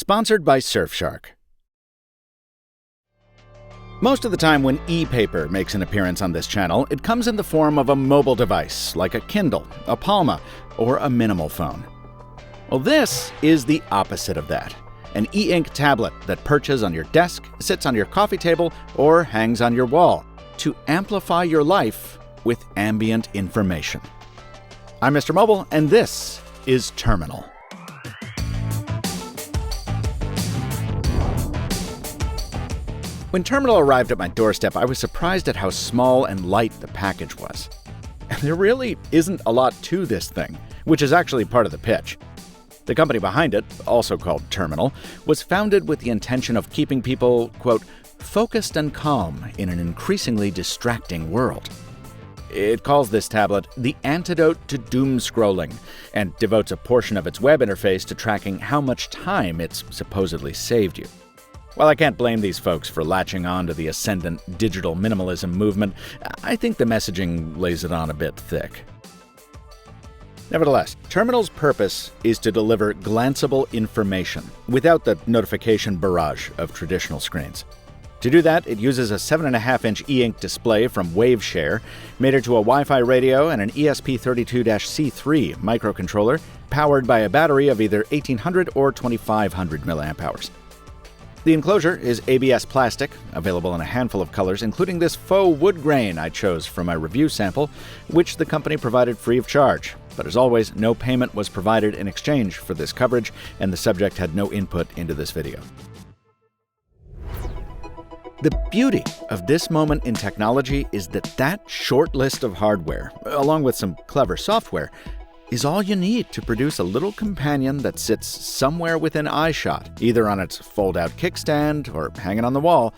Sponsored by Surfshark. Most of the time when e-paper makes an appearance on this channel, it comes in the form of a mobile device like a Kindle, a Palma, or a minimal phone. Well, this is the opposite of that. An e-ink tablet that perches on your desk, sits on your coffee table, or hangs on your wall to amplify your life with ambient information. I'm Mr. Mobile, and this is Terminal. When Terminal arrived at my doorstep, I was surprised at how small and light the package was. And there really isn't a lot to this thing, which is actually part of the pitch. The company behind it, also called Terminal, was founded with the intention of keeping people, quote, focused and calm in an increasingly distracting world. It calls this tablet the antidote to doom scrolling and devotes a portion of its web interface to tracking how much time it's supposedly saved you. While I can't blame these folks for latching on to the ascendant digital minimalism movement, I think the messaging lays it on a bit thick. Nevertheless, Terminal's purpose is to deliver glanceable information without the notification barrage of traditional screens. To do that, it uses a 7.5-inch e-ink display from Waveshare, mated to a Wi-Fi radio and an ESP32-C3 microcontroller, powered by a battery of either 1800 or 2500 mAh. The enclosure is ABS plastic, available in a handful of colors, including this faux wood grain I chose for my review sample, which the company provided free of charge. But as always, no payment was provided in exchange for this coverage, and the subject had no input into this video. The beauty of this moment in technology is that short list of hardware, along with some clever software, is all you need to produce a little companion that sits somewhere within eyeshot, either on its fold-out kickstand or hanging on the wall,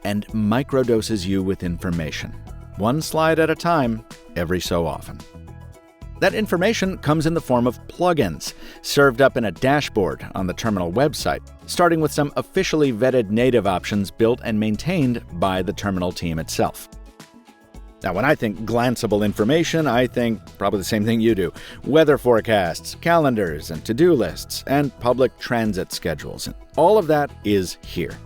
and microdoses you with information, one slide at a time, every so often. That information comes in the form of plugins, served up in a dashboard on the Terminal website, starting with some officially vetted native options built and maintained by the Terminal team itself. Now, when I think glanceable information, I think probably the same thing you do. Weather forecasts, calendars, and to-do lists, and public transit schedules. And all of that is here.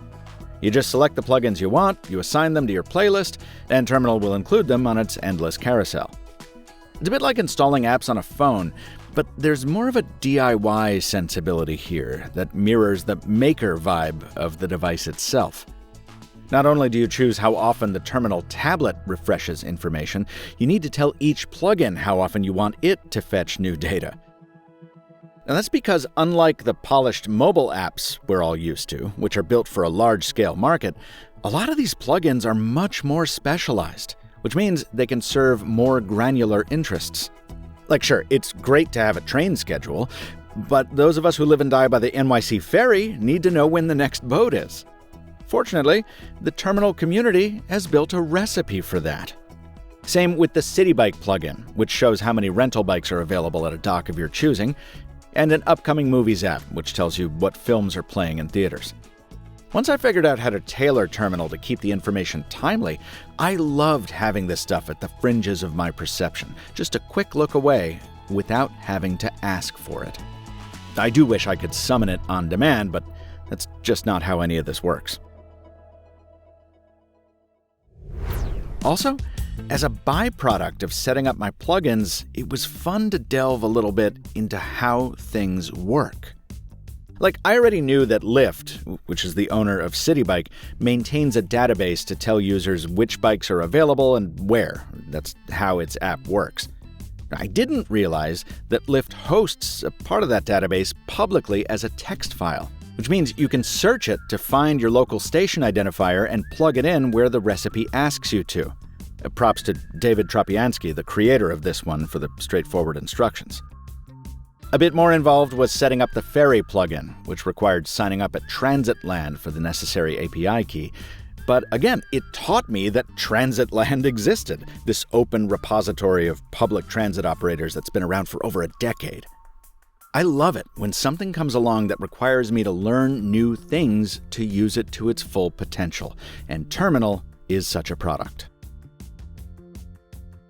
You just select the plugins you want, you assign them to your playlist, and Terminal will include them on its endless carousel. It's a bit like installing apps on a phone, but there's more of a DIY sensibility here that mirrors the maker vibe of the device itself. Not only do you choose how often the Terminal tablet refreshes information, you need to tell each plugin how often you want it to fetch new data. Now that's because unlike the polished mobile apps we're all used to, which are built for a large-scale market, a lot of these plugins are much more specialized, which means they can serve more granular interests. Like sure, it's great to have a train schedule, but those of us who live and die by the NYC ferry need to know when the next boat is. Fortunately, the Terminal community has built a recipe for that. Same with the City Bike plugin, which shows how many rental bikes are available at a dock of your choosing, and an upcoming movies app, which tells you what films are playing in theaters. Once I figured out how to tailor Terminal to keep the information timely, I loved having this stuff at the fringes of my perception, just a quick look away without having to ask for it. I do wish I could summon it on demand, but that's just not how any of this works. Also, as a byproduct of setting up my plugins, it was fun to delve a little bit into how things work. Like, I already knew that Lyft, which is the owner of City Bike, maintains a database to tell users which bikes are available and where. That's how its app works. I didn't realize that Lyft hosts a part of that database publicly as a text file, which means you can search it to find your local station identifier and plug it in where the recipe asks you to. Props to David Tropiansky, the creator of this one, for the straightforward instructions. A bit more involved was setting up the Ferry plugin, which required signing up at Transitland for the necessary API key. But again, it taught me that Transitland existed, this open repository of public transit operators that's been around for over a decade. I love it when something comes along that requires me to learn new things to use it to its full potential, and Terminal is such a product.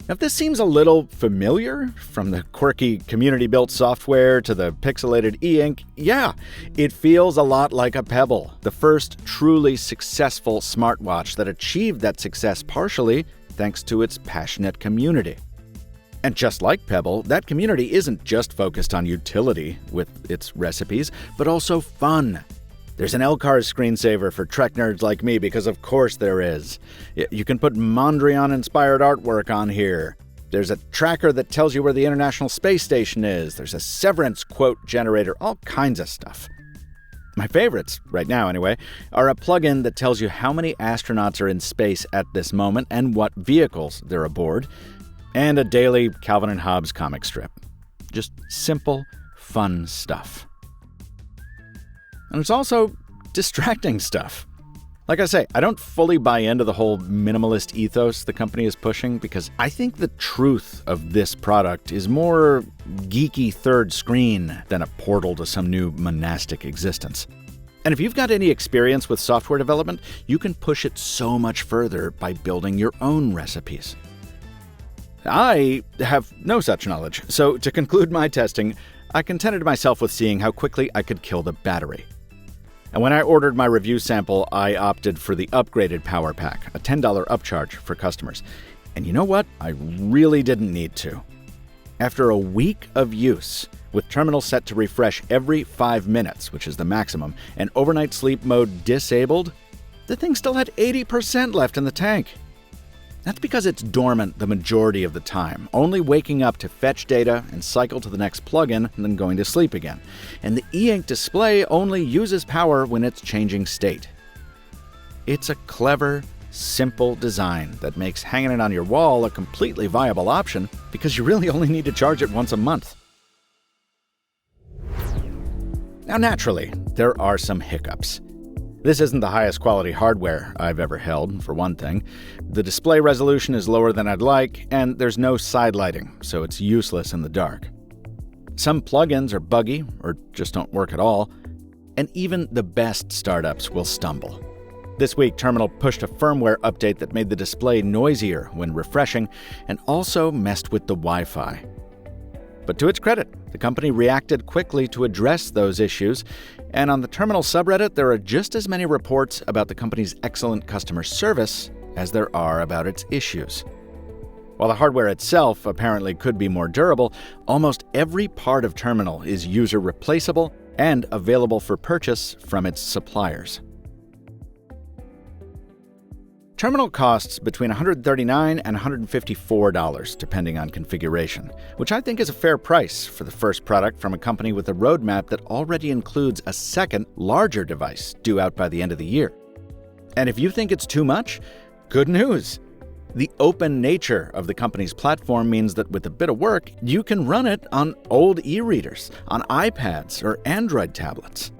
Now, if this seems a little familiar, from the quirky community-built software to the pixelated e-ink, yeah, it feels a lot like a Pebble, the first truly successful smartwatch that achieved that success partially thanks to its passionate community. And just like Pebble, that community isn't just focused on utility with its recipes, but also fun. There's an LCARS screensaver for Trek nerds like me, because of course there is. You can put Mondrian-inspired artwork on here. There's a tracker that tells you where the International Space Station is. There's a Severance quote generator, all kinds of stuff. My favorites, right now anyway, are a plugin that tells you how many astronauts are in space at this moment and what vehicles they're aboard, and a daily Calvin and Hobbes comic strip. Just simple, fun stuff. And it's also distracting stuff. Like I say, I don't fully buy into the whole minimalist ethos the company is pushing, because I think the truth of this product is more geeky third screen than a portal to some new monastic existence. And if you've got any experience with software development, you can push it so much further by building your own recipes. I have no such knowledge, so to conclude my testing, I contented myself with seeing how quickly I could kill the battery. And when I ordered my review sample, I opted for the upgraded power pack, a $10 upcharge for customers. And you know what? I really didn't need to. After a week of use, with terminal set to refresh every 5 minutes, which is the maximum, and overnight sleep mode disabled, the thing still had 80% left in the tank. That's because it's dormant the majority of the time, only waking up to fetch data and cycle to the next plugin and then going to sleep again. And the e-ink display only uses power when it's changing state. It's a clever, simple design that makes hanging it on your wall a completely viable option, because you really only need to charge it once a month. Now, naturally, there are some hiccups. This isn't the highest quality hardware I've ever held, for one thing. The display resolution is lower than I'd like, and there's no side lighting, so it's useless in the dark. Some plugins are buggy, or just don't work at all, and even the best startups will stumble. This week, Terminal pushed a firmware update that made the display noisier when refreshing, and also messed with the Wi-Fi. But to its credit, the company reacted quickly to address those issues, and on the Terminal subreddit, there are just as many reports about the company's excellent customer service as there are about its issues. While the hardware itself apparently could be more durable, almost every part of Terminal is user replaceable and available for purchase from its suppliers. Terminal costs between $139 and $154, depending on configuration, which I think is a fair price for the first product from a company with a roadmap that already includes a second, larger device due out by the end of the year. And if you think it's too much, good news! The open nature of the company's platform means that with a bit of work, you can run it on old e-readers, on iPads or Android tablets.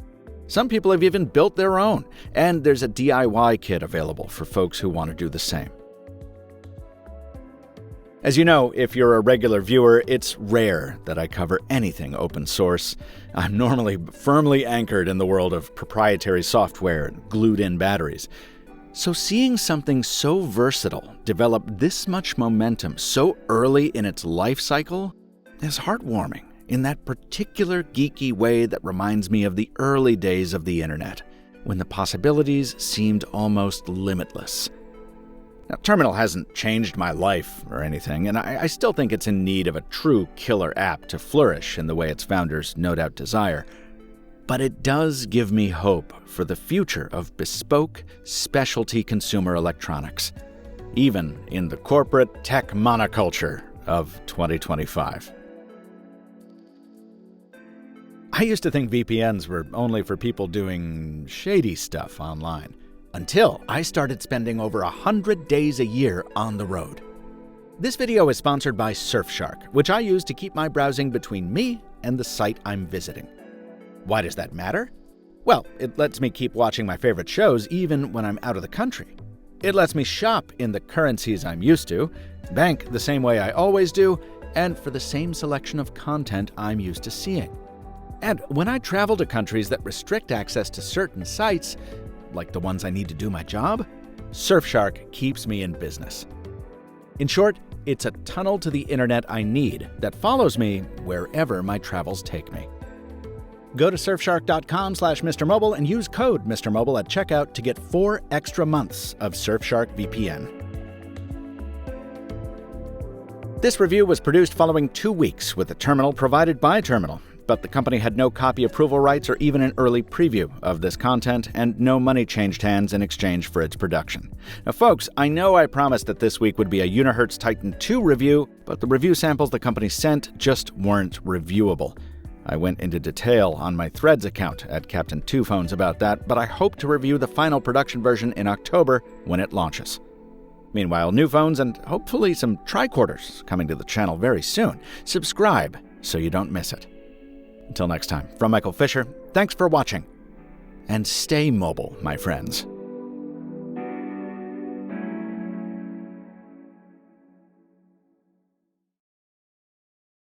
Some people have even built their own, and there's a DIY kit available for folks who want to do the same. As you know, if you're a regular viewer, it's rare that I cover anything open source. I'm normally firmly anchored in the world of proprietary software and glued-in batteries. So seeing something so versatile develop this much momentum so early in its life cycle is heartwarming, in that particular geeky way that reminds me of the early days of the internet, when the possibilities seemed almost limitless. Now, Terminal hasn't changed my life or anything, and I still think it's in need of a true killer app to flourish in the way its founders no doubt desire. But it does give me hope for the future of bespoke, specialty consumer electronics, even in the corporate tech monoculture of 2025. I used to think VPNs were only for people doing shady stuff online, until I started spending over 100 days a year on the road. This video is sponsored by Surfshark, which I use to keep my browsing between me and the site I'm visiting. Why does that matter? Well, it lets me keep watching my favorite shows even when I'm out of the country. It lets me shop in the currencies I'm used to, bank the same way I always do, and for the same selection of content I'm used to seeing. And when I travel to countries that restrict access to certain sites, like the ones I need to do my job, Surfshark keeps me in business. In short, It's a tunnel to the internet I need that follows me wherever my travels take me. Go to surfshark.com/MrMobile and use code MrMobile at checkout to get 4 extra months of Surfshark VPN. This review was produced following 2 weeks with a terminal provided by Terminal, but the company had no copy approval rights or even an early preview of this content, and no money changed hands in exchange for its production. Now, folks, I know I promised that this week would be a Unihertz Titan 2 review, but the review samples the company sent just weren't reviewable. I went into detail on my Threads account at Captain Two Phones about that, but I hope to review the final production version in October when it launches. Meanwhile, new phones and hopefully some tricorders coming to the channel very soon. Subscribe so you don't miss it. Until next time, from Michael Fisher, thanks for watching. And stay mobile, my friends.